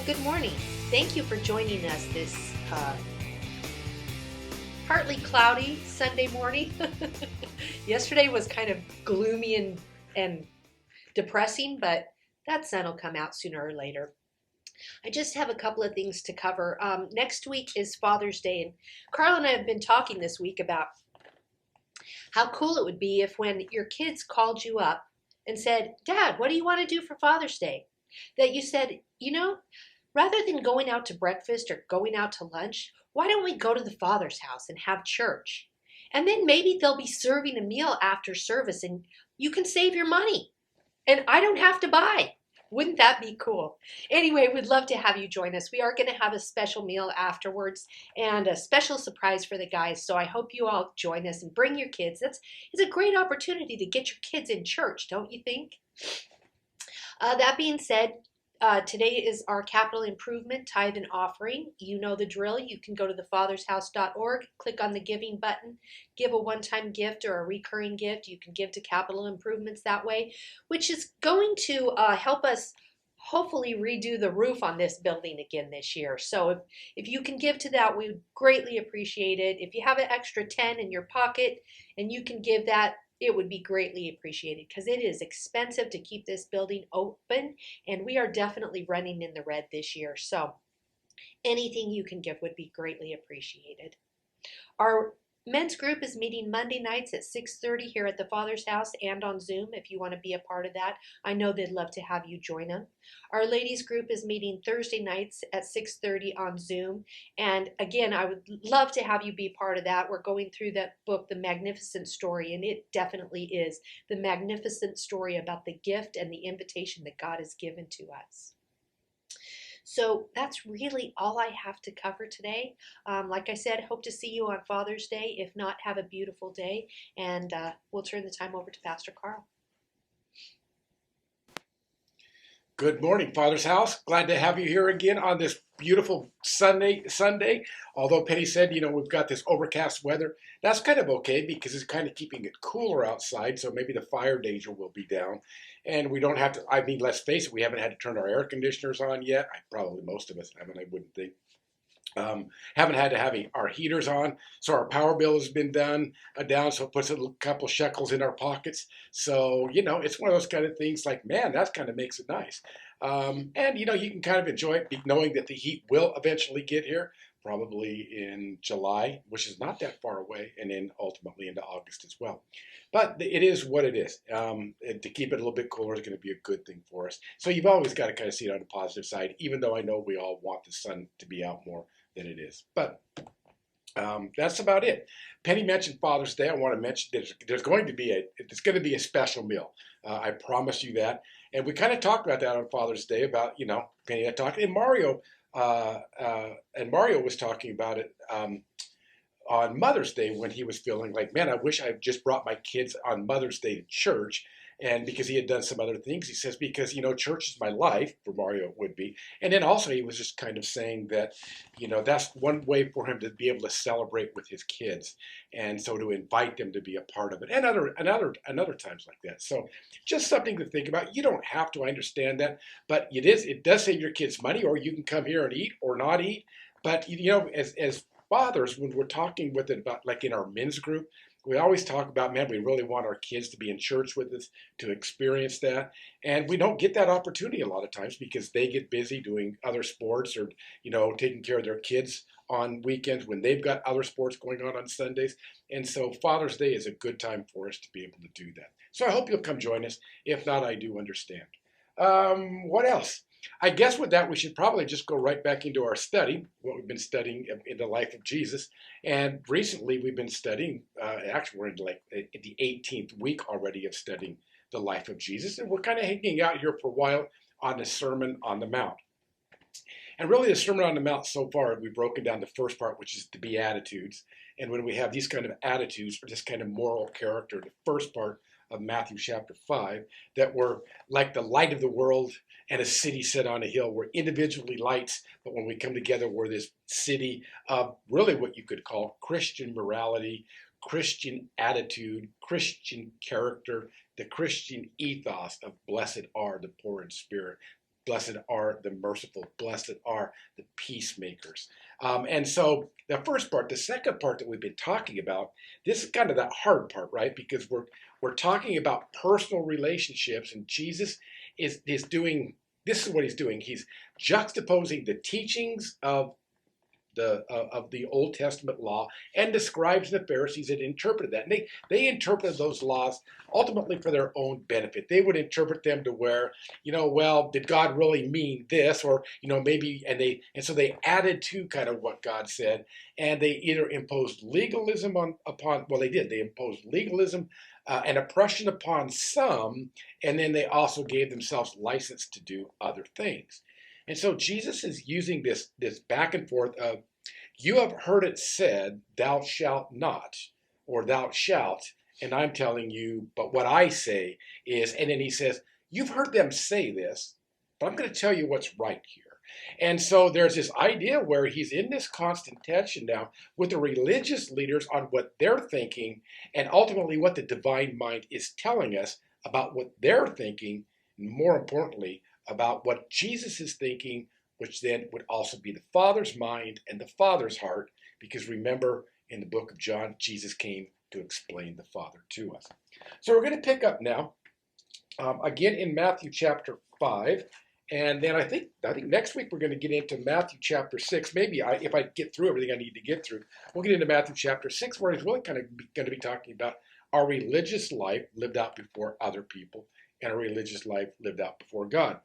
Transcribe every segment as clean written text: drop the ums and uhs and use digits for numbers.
good morning. Thank you for joining us this partly cloudy Sunday morning. Yesterday was kind of gloomy and depressing, but that sun will come out sooner or later. I just have a couple of things to cover. Next week is Father's Day, and Carl and I have been talking this week about how cool it would be if when your kids called you up and said, Dad, what do you want to do for Father's Day? That you said, rather than going out to breakfast or going out to lunch, why don't we go to the Father's house and have church? And then maybe they'll be serving a meal after service and you can save your money. And I don't have to buy. Wouldn't that be cool? Anyway, we'd love to have you join us. We are going to have a special meal afterwards and a special surprise for the guys. So I hope you all join us and bring your kids. It's a great opportunity to get your kids in church, don't you think? That being said, today is our capital improvement tithe and offering. You know the drill. You can go to thefathershouse.org, click on the giving button, give a one-time gift or a recurring gift. You can give to capital improvements that way, which is going to help us hopefully redo the roof on this building again this year. So if you can give to that, we would greatly appreciate it. If you have an extra 10 in your pocket and you can give that, it would be greatly appreciated because it is expensive to keep this building open and we are definitely running in the red this year. So anything you can give would be greatly appreciated. Our men's group is meeting Monday nights at 6:30 here at the Father's House and on Zoom if you want to be a part of that. I know they'd love to have you join them. Our ladies group is meeting Thursday nights at 6:30 on Zoom. And again, I would love to have you be part of that. We're going through that book, The Magnificent Story, and it definitely is the magnificent story about the gift and the invitation that God has given to us. So that's really all I have to cover today. Like I said, hope to see you on Father's Day. If not, have a beautiful day. And we'll turn the time over to Pastor Carl. Good morning, Father's House. Glad to have you here again on this beautiful Sunday. Although Penny said, we've got this overcast weather. That's kind of okay because it's kind of keeping it cooler outside. So maybe the fire danger will be down. And we don't have to, let's face it, we haven't had to turn our air conditioners on yet. Probably most of us haven't, I wouldn't think. Haven't had to have our heaters on, so our power bill has been down, so it puts a couple shekels in our pockets. So, it's one of those kind of things like, man, that kind of makes it nice. And, you can kind of enjoy it knowing that the heat will eventually get here, probably in July, which is not that far away, and then ultimately into August as well. But it is what it is. To keep it a little bit cooler is going to be a good thing for us. So you've always got to kind of see it on the positive side, even though I know we all want the sun to be out more than it is. But that's about it. Penny mentioned Father's Day. I want to mention there's going to be a special meal. I promise you that. And we kind of talked about that on Father's Day about, Penny had talked, and Mario was talking about it on Mother's Day when he was feeling like, man, I wish I just brought my kids on Mother's Day to church. And because he had done some other things, he says, because, church is my life, for Mario it would be. And then also he was just kind of saying that, that's one way for him to be able to celebrate with his kids. And so to invite them to be a part of it and other times like that. So just something to think about. You don't have to, I understand that, but it does save your kids money, or you can come here and eat or not eat. But, as fathers, when we're talking with it about, like in our men's group, we always talk about, man, we really want our kids to be in church with us, to experience that. And we don't get that opportunity a lot of times because they get busy doing other sports or, taking care of their kids on weekends when they've got other sports going on Sundays. And so Father's Day is a good time for us to be able to do that. So I hope you'll come join us. If not, I do understand. What else? I guess with that, we should probably just go right back into our study, what we've been studying in the life of Jesus. And recently we've been studying, actually we're in the 18th week already of studying the life of Jesus. And we're kind of hanging out here for a while on the Sermon on the Mount. And really the Sermon on the Mount so far, we've broken down the first part, which is the Beatitudes. And when we have these kind of attitudes or this kind of moral character, the first part of Matthew chapter 5, that we're like the light of the world and a city set on a hill. We're individually lights, but when we come together, we're this city of really what you could call Christian morality, Christian attitude, Christian character, the Christian ethos of blessed are the poor in spirit. Blessed are the merciful. Blessed are the peacemakers. And so the first part, the second part that we've been talking about, this is kind of that hard part, right? Because we're talking about personal relationships, and Jesus is doing, this is what he's doing. He's juxtaposing the teachings of the Old Testament law and the scribes and the Pharisees that interpreted that. And they interpreted those laws ultimately for their own benefit. They would interpret them to where, well, did God really mean this? Or, maybe, and so they added to kind of what God said, and they either imposed legalism they imposed legalism and oppression upon some, and then they also gave themselves license to do other things. And so Jesus is using this back and forth of, you have heard it said, thou shalt not, or thou shalt, and I'm telling you, but what I say is, and then he says, you've heard them say this, but I'm going to tell you what's right here. And so there's this idea where he's in this constant tension now with the religious leaders on what they're thinking, and ultimately what the divine mind is telling us about what they're thinking, and more importantly, about what Jesus is thinking, which then would also be the Father's mind and the Father's heart, because remember, in the book of John, Jesus came to explain the Father to us. So we're going to pick up now, again in Matthew chapter 5, and then I think next week we're going to get into Matthew chapter 6. Maybe if I get through everything I need to get through, we'll get into Matthew chapter 6, where he's really kind of going to be talking about our religious life lived out before other people, and a religious life lived out before God.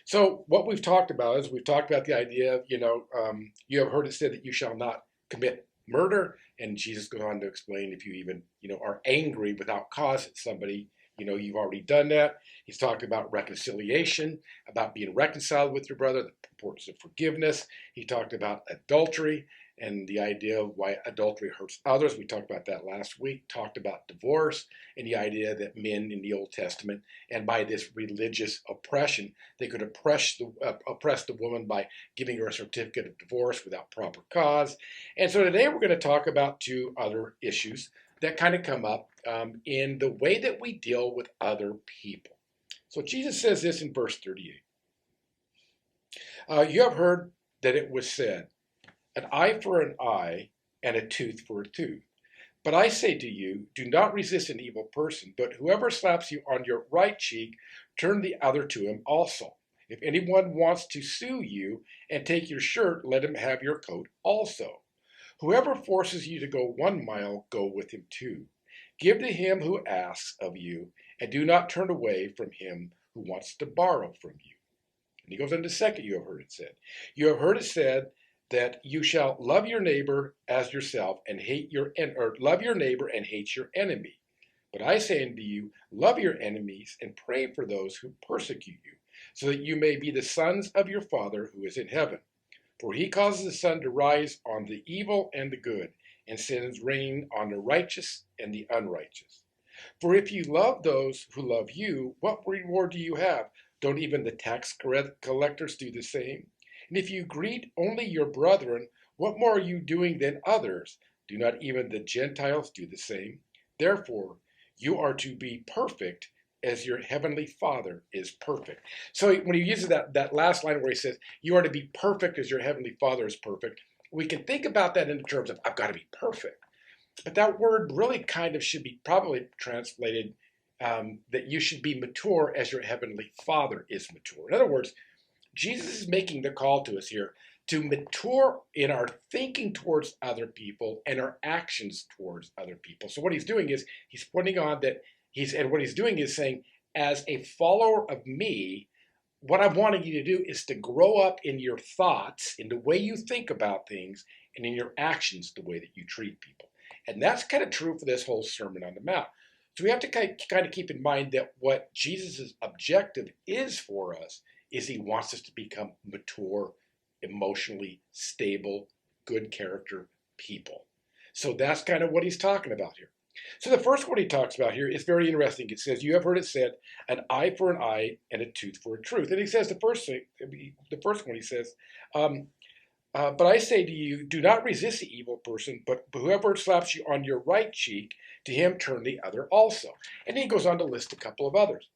So what we've talked about is we've talked about the idea of, you have heard it said that you shall not commit murder. And Jesus goes on to explain, if you even, are angry without cause at somebody, you've already done that. He's talked about reconciliation, about being reconciled with your brother, the importance of forgiveness. He talked about adultery and the idea of why adultery hurts others. We talked about that last week. Talked about divorce and the idea that men in the Old Testament, and by this religious oppression, they could oppress the woman by giving her a certificate of divorce without proper cause. And so today we're going to talk about two other issues that kind of come up in the way that we deal with other people. So Jesus says this in verse 38. You have heard that it was said, an eye for an eye and a tooth for a tooth. But I say to you, do not resist an evil person, but whoever slaps you on your right cheek, turn the other to him also. If anyone wants to sue you and take your shirt, let him have your coat also. Whoever forces you to go 1 mile, go with him 2. Give to him who asks of you, and do not turn away from him who wants to borrow from you. And he goes on to second, you have heard it said. You have heard it said that you shall love your neighbor as yourself, and love your neighbor and hate your enemy. But I say unto you, love your enemies and pray for those who persecute you, so that you may be the sons of your Father who is in heaven. For he causes the sun to rise on the evil and the good, and sends rain on the righteous and the unrighteous. For if you love those who love you, what reward do you have? Don't even the tax collectors do the same? And if you greet only your brethren, what more are you doing than others? Do not even the Gentiles do the same? Therefore, you are to be perfect as your heavenly Father is perfect. So when he uses that last line where he says, you are to be perfect as your heavenly Father is perfect, we can think about that in terms of, I've got to be perfect. But that word really kind of should be probably translated that you should be mature as your heavenly Father is mature. In other words, Jesus is making the call to us here to mature in our thinking towards other people and our actions towards other people. So what he's doing is he's putting on that what he's doing is saying, as a follower of me, what I'm wanting you to do is to grow up in your thoughts, in the way you think about things, and in your actions, the way that you treat people. And that's kind of true for this whole Sermon on the Mount. So we have to kind of keep in mind that what Jesus' objective is for us is he wants us to become mature, emotionally stable, good character people. So that's kind of what he's talking about here. So the first one he talks about here is very interesting. It says, you have heard it said, an eye for an eye and a tooth for a tooth. And he says the first one he says, but I say to you, do not resist the evil person, but whoever slaps you on your right cheek, to him turn the other also. And then he goes on to list a couple of others.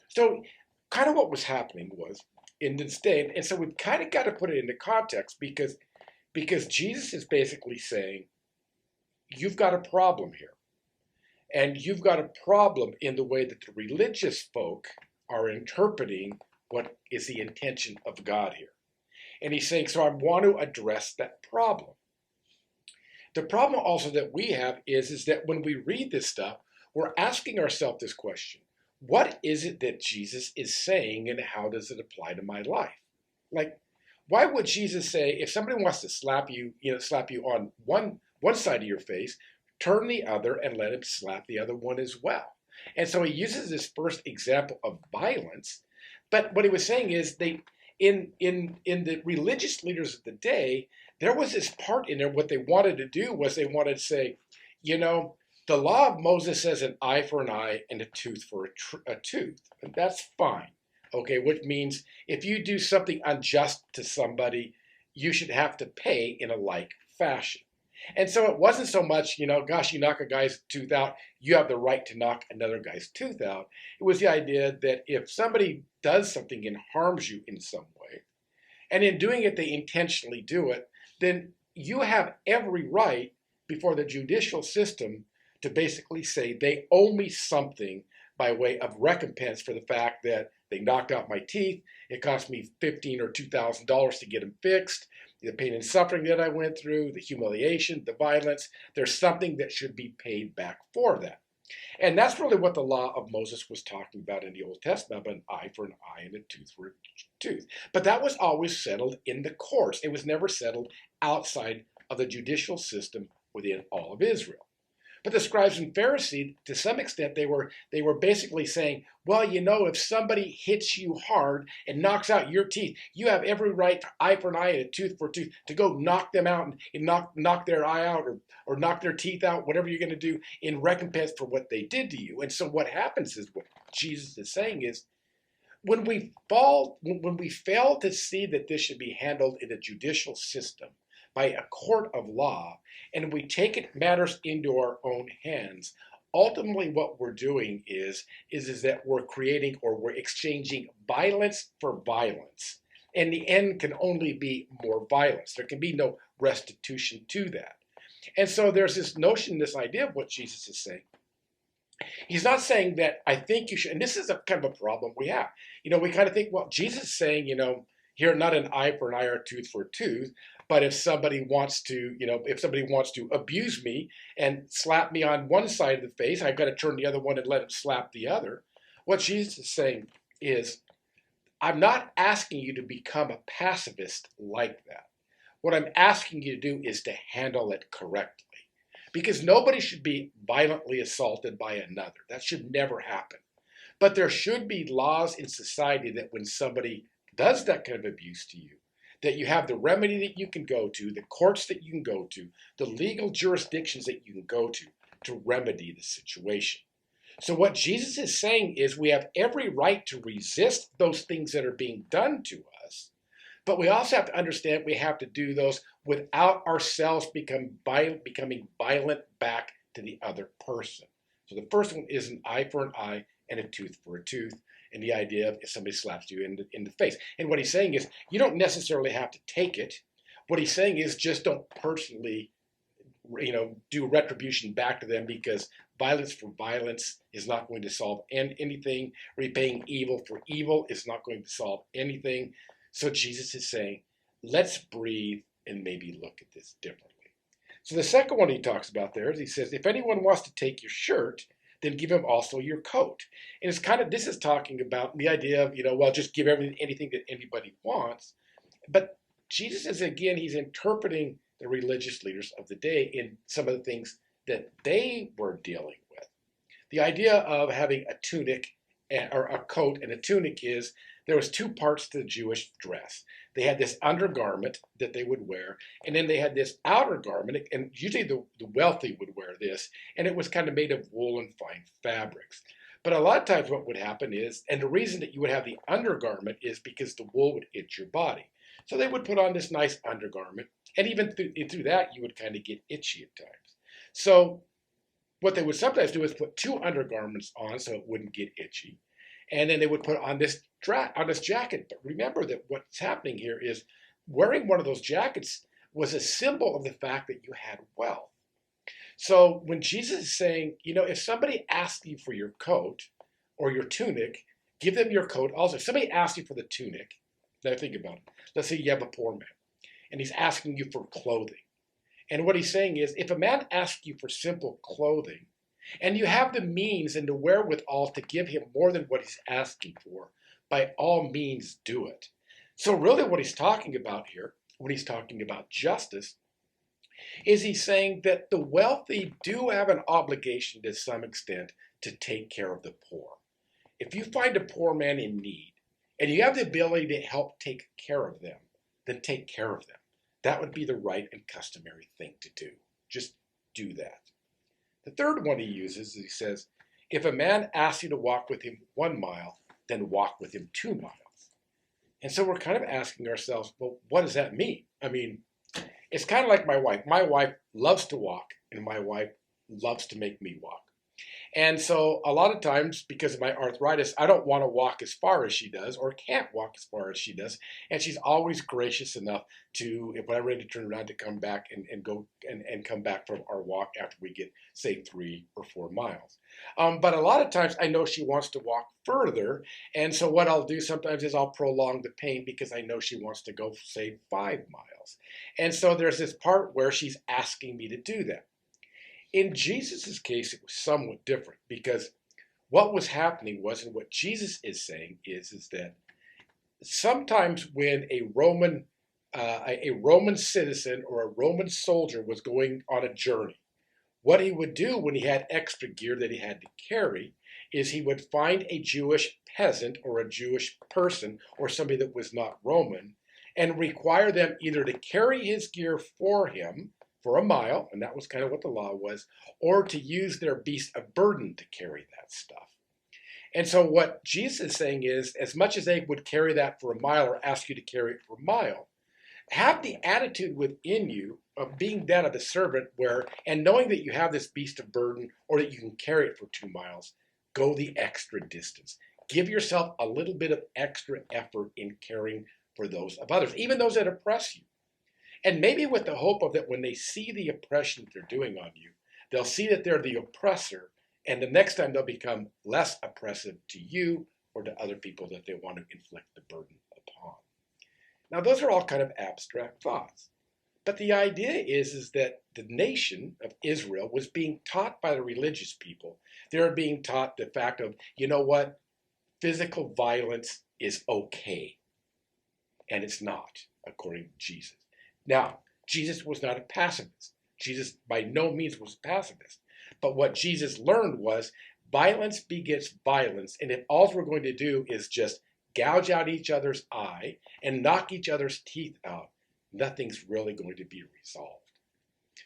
So kind of what was happening was in this day. And so we've kind of got to put it into context because Jesus is basically saying, you've got a problem here. And you've got a problem in the way that the religious folk are interpreting what is the intention of God here. And he's saying, so I want to address that problem. The problem also that we have is that when we read this stuff, we're asking ourselves this question. What is it that Jesus is saying and how does it apply to my life? Like, why would Jesus say, if somebody wants to slap you on one side of your face, turn the other and let him slap the other one as well? And so he uses this first example of violence, but what he was saying is in the religious leaders of the day, there was this part in there, what they wanted to do was they wanted to say, the law of Moses says an eye for an eye and a tooth for a tooth. And that's fine. Okay, which means if you do something unjust to somebody, you should have to pay in a like fashion. And so it wasn't so much, gosh, you knock a guy's tooth out, you have the right to knock another guy's tooth out. It was the idea that if somebody does something and harms you in some way, and in doing it they intentionally do it, then you have every right before the judicial system to basically say they owe me something by way of recompense for the fact that they knocked out my teeth. It cost me $1,500 or $2,000 to get them fixed. The pain and suffering that I went through, the humiliation, the violence, there's something that should be paid back for that. And that's really what the law of Moses was talking about in the Old Testament, an eye for an eye and a tooth for a tooth. But that was always settled in the courts. It was never settled outside of the judicial system within all of Israel. But the scribes and Pharisees, to some extent, they were basically saying, well, if somebody hits you hard and knocks out your teeth, you have every right, eye for an eye and a tooth for a tooth, to go knock them out and knock their eye out or knock their teeth out, whatever you're going to do in recompense for what they did to you. And so what happens is, what Jesus is saying is, when we fail to see that this should be handled in a judicial system by a court of law, and we take matters into our own hands, ultimately what we're doing is that we're creating or we're exchanging violence for violence. And the end can only be more violence. There can be no restitution to that. And so there's this notion, this idea of what Jesus is saying. He's not saying that I think you should, and this is a kind of a problem we have. We kind of think, well, Jesus is saying, here, not an eye for an eye or a tooth for a tooth, but if somebody wants to abuse me and slap me on one side of the face, I've got to turn the other one and let him slap the other. What Jesus is saying is, I'm not asking you to become a pacifist like that. What I'm asking you to do is to handle it correctly. Because nobody should be violently assaulted by another. That should never happen. But there should be laws in society that when somebody does that kind of abuse to you, that you have the remedy that you can go to, the courts that you can go to, the legal jurisdictions that you can go to remedy the situation. So what Jesus is saying is we have every right to resist those things that are being done to us, but we also have to understand we have to do those without ourselves becoming violent back to the other person. So the first one is an eye for an eye and a tooth for a tooth. And the idea of if somebody slaps you in the face. And what he's saying is you don't necessarily have to take it. What he's saying is just don't personally, do retribution back to them, because violence for violence is not going to solve anything. Repaying evil for evil is not going to solve anything. So Jesus is saying, let's breathe and maybe look at this differently. So the second one he talks about there is he says, if anyone wants to take your shirt, then give him also your coat. And this is talking about the idea of, just give anything that anybody wants. But Jesus is, again, he's interpreting the religious leaders of the day in some of the things that they were dealing with. The idea of having a tunic or a coat, and a tunic is, there was two parts to the Jewish dress. They had this undergarment that they would wear, and then they had this outer garment, and usually the wealthy would wear this, and it was kind of made of wool and fine fabrics. But a lot of times what would happen is, and the reason that you would have the undergarment is because the wool would itch your body. So they would put on this nice undergarment, and even through that you would kind of get itchy at times. So what they would sometimes do is put two undergarments on so it wouldn't get itchy. and then they would put on this jacket. But remember that what's happening here is wearing one of those jackets was a symbol of the fact that you had wealth. So when Jesus is saying, if somebody asks you for your coat or your tunic, give them your coat also. If somebody asks you for the tunic, now think about it. Let's say you have a poor man and he's asking you for clothing. And what he's saying is, if a man asks you for simple clothing and you have the means and the wherewithal to give him more than what he's asking for, by all means do it. So really what he's talking about here, when he's talking about justice, is he's saying that the wealthy do have an obligation to some extent to take care of the poor. If you find a poor man in need and you have the ability to help take care of them, then take care of them. That would be the right and customary thing to do. Just do that. The third one he uses is he says, if a man asks you to walk with him 1 mile, then walk with him 2 miles. And so we're kind of asking ourselves, well, what does that mean? I mean, it's kind of like my wife. My wife loves to walk, and my wife loves to make me walk. And so a lot of times, because of my arthritis, I don't want to walk as far as she does or can't walk as far as she does. And she's always gracious enough to, if I'm ready to turn around, to come back and go and come back from our walk after we get, say, 3 or 4 miles. But a lot of times I know she wants to walk further. And so what I'll do sometimes is I'll prolong the pain because I know she wants to go, say, 5 miles. And so there's this part where she's asking me to do that. In Jesus' case, it was somewhat different because what was happening was, and what Jesus is saying is that sometimes when a Roman citizen or a Roman soldier was going on a journey, what he would do when he had extra gear that he had to carry is he would find a Jewish peasant or a Jewish person or somebody that was not Roman and require them either to carry his gear for him for a mile, and that was kind of what the law was, or to use their beast of burden to carry that stuff. And so what Jesus is saying is, as much as they would carry that for a mile or ask you to carry it for a mile, have the attitude within you of being that of a servant and knowing that you have this beast of burden or that you can carry it for 2 miles, go the extra distance. Give yourself a little bit of extra effort in caring for those of others, even those that oppress you. And maybe with the hope of that when they see the oppression that they're doing on you, they'll see that they're the oppressor, and the next time they'll become less oppressive to you or to other people that they want to inflict the burden upon. Now, those are all kind of abstract thoughts. But the idea is that the nation of Israel was being taught by the religious people. They're being taught the fact of, you know what, physical violence is okay. And it's not, according to Jesus. Now, Jesus was not a pacifist. Jesus by no means was a pacifist. But what Jesus learned was violence begets violence. And if all we're going to do is just gouge out each other's eye and knock each other's teeth out, nothing's really going to be resolved.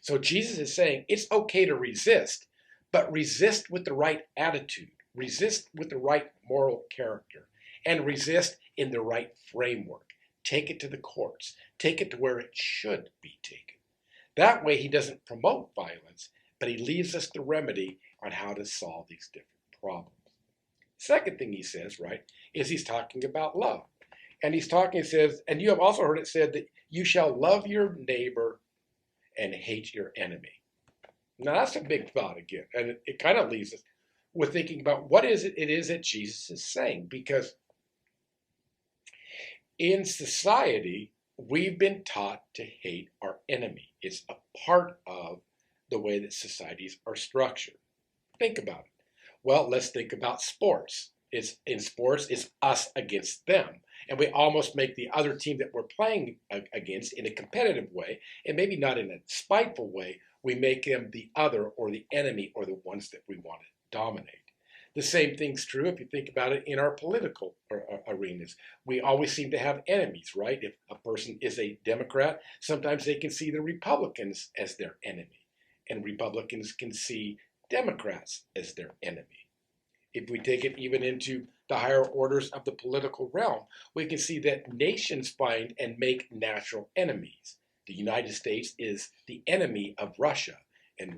So Jesus is saying it's okay to resist, but resist with the right attitude, resist with the right moral character, and resist in the right framework. Take it to the courts. Take it to where it should be taken. That way he doesn't promote violence, but he leaves us the remedy on how to solve these different problems. Second thing he says, right, is he's talking about love. And he says, and you have also heard it said that you shall love your neighbor and hate your enemy. Now that's a big thought again. And it kind of leaves us with thinking about what is it is that Jesus is saying, because in society, we've been taught to hate our enemy. It's a part of the way that societies are structured. Think about it. Well, let's think about sports. In sports, it's us against them. And we almost make the other team that we're playing against in a competitive way, and maybe not in a spiteful way. We make them the other or the enemy or the ones that we want to dominate. The same thing's true if you think about it in our political arenas. We always seem to have enemies, right? If a person is a Democrat, sometimes they can see the Republicans as their enemy, and Republicans can see Democrats as their enemy. If we take it even into the higher orders of the political realm, we can see that nations find and make natural enemies. The United States is the enemy of Russia, and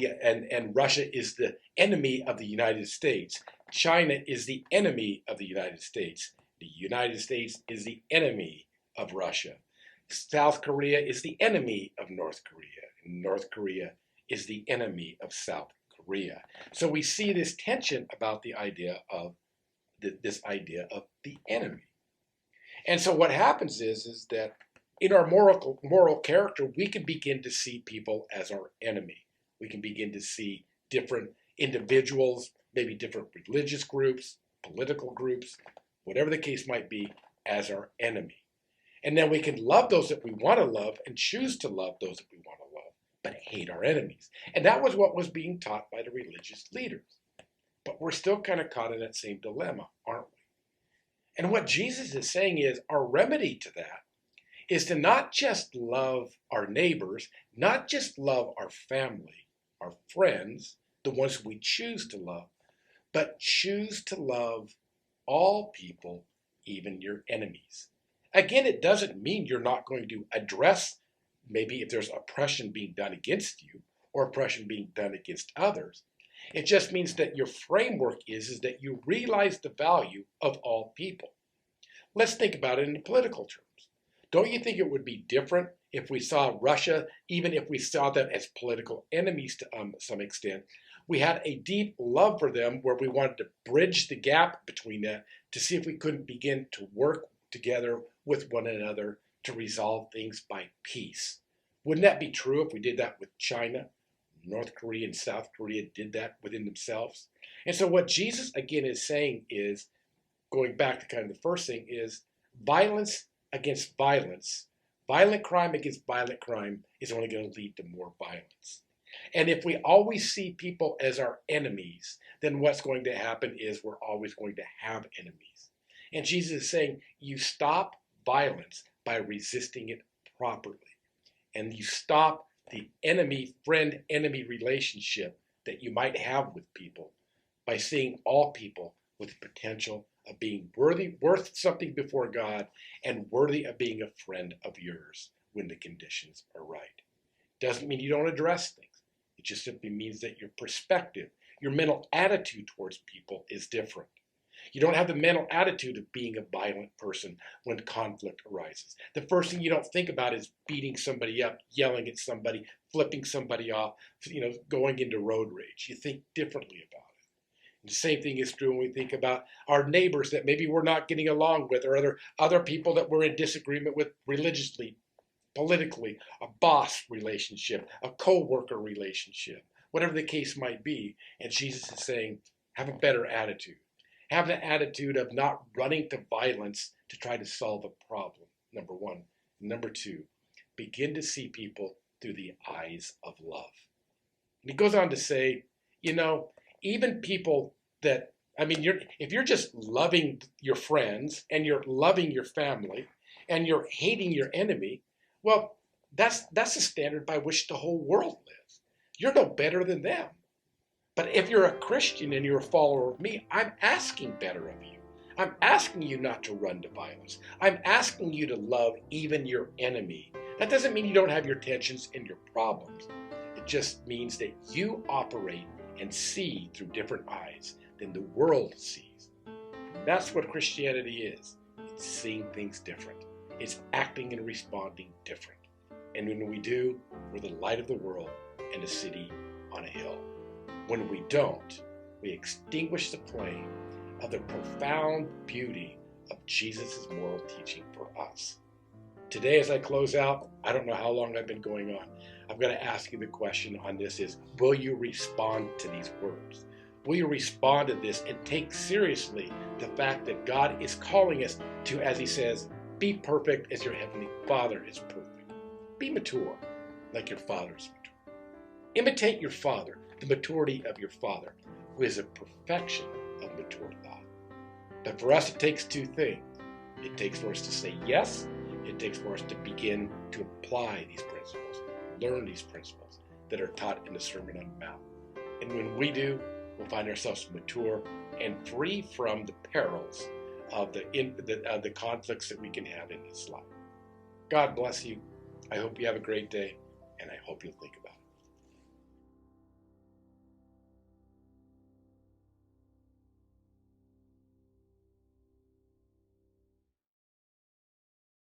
and Russia is the enemy of the United States. China is the enemy of the United States. The United States is the enemy of Russia. South Korea is the enemy of North Korea. And North Korea is the enemy of South Korea. So we see this tension about the idea of this idea of the enemy. And so what happens is that in our moral character, we can begin to see people as our enemy. We can begin to see different individuals, maybe different religious groups, political groups, whatever the case might be, as our enemy. And then we can love those that we want to love and choose to love those that we want to love, but hate our enemies. And that was what was being taught by the religious leaders. But we're still kind of caught in that same dilemma, aren't we? And what Jesus is saying is our remedy to that is to not just love our neighbors, not just love our family, our friends, the ones we choose to love, but choose to love all people, even your enemies. Again, it doesn't mean you're not going to address maybe if there's oppression being done against you or oppression being done against others. It just means that your framework is that you realize the value of all people. Let's think about it in political terms. Don't you think it would be different if we saw Russia, even if we saw them as political enemies to some extent? We had a deep love for them where we wanted to bridge the gap between that to see if we couldn't begin to work together with one another to resolve things by peace. Wouldn't that be true if we did that with China? North Korea and South Korea did that within themselves. And so what Jesus again is saying is, going back to kind of the first thing, is violence against violence, violent crime against violent crime is only going to lead to more violence. And if we always see people as our enemies, then what's going to happen is we're always going to have enemies. And Jesus is saying you stop violence by resisting it properly. And you stop the friend-enemy relationship that you might have with people by seeing all people with the potential of being worth something before God and worthy of being a friend of yours when the conditions are right. Doesn't mean you don't address things. It just simply means that your perspective, your mental attitude towards people is different. You don't have the mental attitude of being a violent person when conflict arises. The first thing you don't think about is beating somebody up, yelling at somebody, flipping somebody off, going into road rage. You think differently about it. The same thing is true when we think about our neighbors that maybe we're not getting along with, or other people that we're in disagreement with religiously, politically, a boss relationship, a co-worker relationship, whatever the case might be. And Jesus is saying, have a better attitude. Have the attitude of not running to violence to try to solve a problem, number one. Number two, begin to see people through the eyes of love. And he goes on to say, even people that, if you're just loving your friends and you're loving your family and you're hating your enemy, well, that's the standard by which the whole world lives. You're no better than them. But if you're a Christian and you're a follower of me, I'm asking better of you. I'm asking you not to run to violence. I'm asking you to love even your enemy. That doesn't mean you don't have your tensions and your problems. It just means that you operate and see through different eyes than the world sees. That's what Christianity is. It's seeing things different. It's acting and responding different. And when we do, we're the light of the world and a city on a hill. When we don't, we extinguish the flame of the profound beauty of Jesus' moral teaching for us. Today, as I close out, I don't know how long I've been going on. I'm going to ask you the question on this is, will you respond to these words? Will you respond to this and take seriously the fact that God is calling us to, as he says, be perfect as your heavenly Father is perfect. Be mature like your Father is mature. Imitate your Father, the maturity of your Father, who is a perfection of mature thought. But for us, it takes two things. It takes for us to say yes. It takes for us to begin to apply these principles, learn these principles that are taught in the Sermon on the Mount. And when we do, we'll find ourselves mature and free from the perils of the conflicts that we can have in this life. God bless you. I hope you have a great day, and I hope you'll think about it.